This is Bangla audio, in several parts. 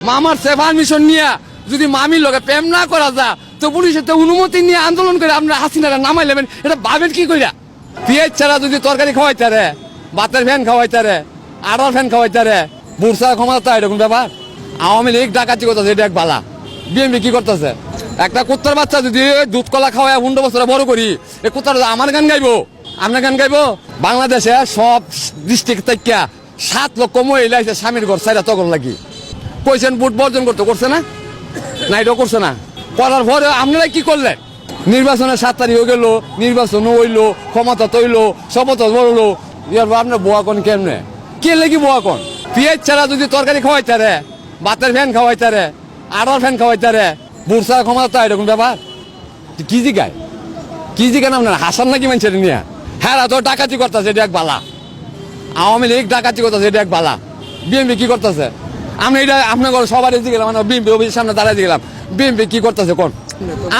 মামার সে পারমিশন নিয়ে যদি মামির লগে প্রেম না করা যা তো পুলিশের তো অনুমতি নিয়ে আন্দোলন করে আপনারা হাসিনারা নামাই নেবেন, এটা ভাবেন কি কইরা? পেঁয়াজ ছাড়া যদি তরকারি খাওয়াইতে রে, ভাতের ফ্যান খাওয়াইতে রে, আড়ার ফ্যান খাওয়াইতে রে, বুড়সা ক্ষমতা এরকম ব্যাপার। আওয়ামী লীগ ডাকাতি করতেছে, এটা এক বালা। বিএনপি কি করতেছে? একটা কুত্তার বাচ্চা যদি দুধ কলা খাওয়ায় 15 বছরে বড় করি, এই কুত্তার আমার গান গাইবো, আপনার গান গাইবো? বাংলাদেশে সব ডিস্ট্রিক্ট থেকে 7 লক্ষ মহিলা এসে স্বামীর ঘর সাইরা তখন লাগি কইছেন ভোট বর্জন করছে না? না, এটাও করছে না। করার পরে আপনারা কি করলেন? নির্বাচনের 7 তারিখ হয়ে গেল, নির্বাচন হইলো, ক্ষমতা তৈলো, শপথ বললো, আপনার বোয়া কোন কেমনে? কে লেগে বোয়া কোন? পেঁয়াজ ছাড়া যদি তরকারি খাওয়াইতে রে, ভাতের ফ্যান খাওয়াইতে রে, আড়ার ফ্যান খাওয়াইতে রে, বুড়সা ক্ষমতা এরকম ব্যাপার। কি জিগায় আপনার হাসান নাকি মানুষের নিয়ে? হ্যাঁ, তো ডাকাতি করতেছে, এটা এক বালা। আওয়ামী লীগ ডাকাতি করতেছে, এটা এক বালা। বিএনপি কি করতেছে? আমি এটা আপনার সবার গেলাম, বিএনপি অফিসের সামনে দাঁড়াই গেলাম, বিএনপি কি করতেছে কোন?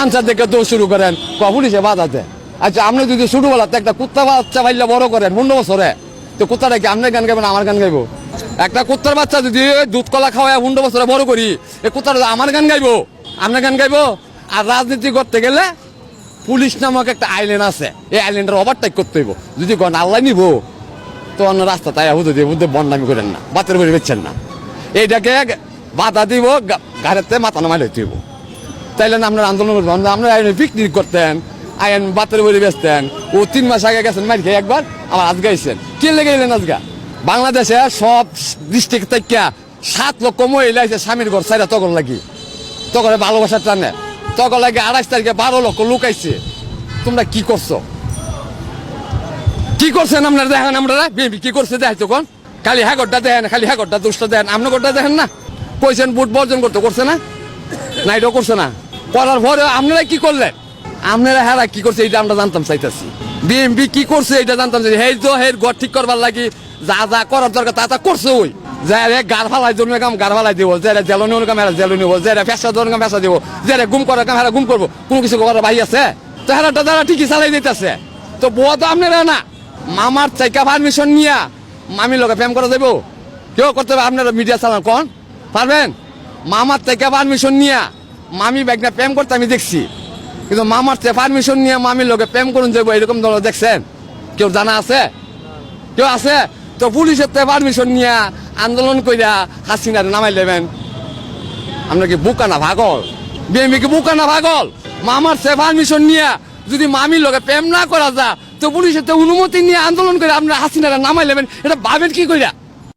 আনসার দেখে দৌড় শুরু করেন, পুলিশে বাধাতে। আচ্ছা, আপনি যদি ছোটবেলাতে একটা কুত্তা বাচ্চা পাইলে বড় করেন 15 বছরে, তো কুত্তাটা কি আপনার গান গাইবেন, আমার গান গাইবো? একটা কুত্তার বাচ্চা যদি দুধ কলা খাওয়ায় 15 বছরে বড় করি, এই কুত্তাটা আমার গান গাইবো, আপনার গান গাইবো? আর রাজনীতি করতে গেলে পুলিশ নামক একটা আইল্যান্ড আছে, এই আইল্যান্ডের ওভারটেক করতে হইব। যদি গণ আল্লাহ নিব তো অন্য রাস্তা তাই বুঝতে বন্ডামি করেন না, বাতের বই বেচছেন না। এইটাকে বাধা দিব, গাড়িতে মাথা নামাই লইতে হইব। তাইলে না আপনার আন্দোলন করবেন, আপনার আইন পিকনিক করতেন, আইন বাতের বই বেচতেন। ও 3 মাস আগে গেছেন মার খেয়ে, একবার আবার আজ গাইছেন। কে লেগে গেলেন আজগা? বাংলাদেশে সব ডিস্ট্রিক্ট থেকে 7 লক্ষ মহিলা এসে স্বামীর ঘর সাইরা তখন লাগি, তখন ভালোবাসার টানে তখন লাগে 28 তারিখে 12 লক্ষ লোক আইছে। তোমরা কি করছো? কি করছেন আপনারা? দেখেন আমরা বিএনপি কি করছে দেখাই তখন। খালি হ্যাগরটা দেখেন, খালি হ্যাগরটা দোষটা দেখেন, আপনার গোটা দেখেন না? কইছেন ভোট বর্জন করছে না? না, এটাও করছে না। করার পরে আপনারা কি করলেন? আপনারা হ্যাঁ কি করছে এটা আমরা জানতাম চাইতেছি। বিএনপি কি করছে এটা জানতাম চাইছি। হেই তো হের ঘর ঠিক করবার লাগি যা যা করার দরকার তা করছে। ওই যারা গার ফালাই জন্য কাম গার ফালাই দিব, যারা জেলনি কাম এরা জেলনি নিব, যারা পেশা ধরনের কাম পেশা দিব, যারা গুম করার কাম এরা গুম করবো। কোনো কিছু করার ভাই আছে? তো হেরাটা যারা ঠিকই চালাই দিতেছে। তো বুয়া তো আপনারা না। মামার চাইকা পারমিশন নিয়া মামির লোকে প্রেম করা যাবো? কেউ করতে পারবে? আপনারা মিডিয়া চালান কোন পারবেন? মামার চাইকা পারমিশন নিয়া মামি ব্যাগনা প্রেম করতে আমি দেখছি, কিন্তু মামার চেয়ে পারমিশন নিয়ে মামির লোকে প্রেম করুন যাবো এরকম দল দেখছেন? কেউ জানা আছে? কেউ আছে? তো পুলিশের থেকে পারমিশন নিয়ে আন্দোলন কইরা হাসিনার নামাই নেবেন? আপনার কি বুকা না পাগল? বিএনপি কি বুকা না পাগল? মামার চেয়ে পারমিশন নিয়ে যদি মামির লোকে প্রেম না করা যা তো পুলিশের তো অনুমতি নিয়ে আন্দোলন করে আপনারা হাসিনারা নামাই নেবেন, এটা ভাবেন কি কইরা?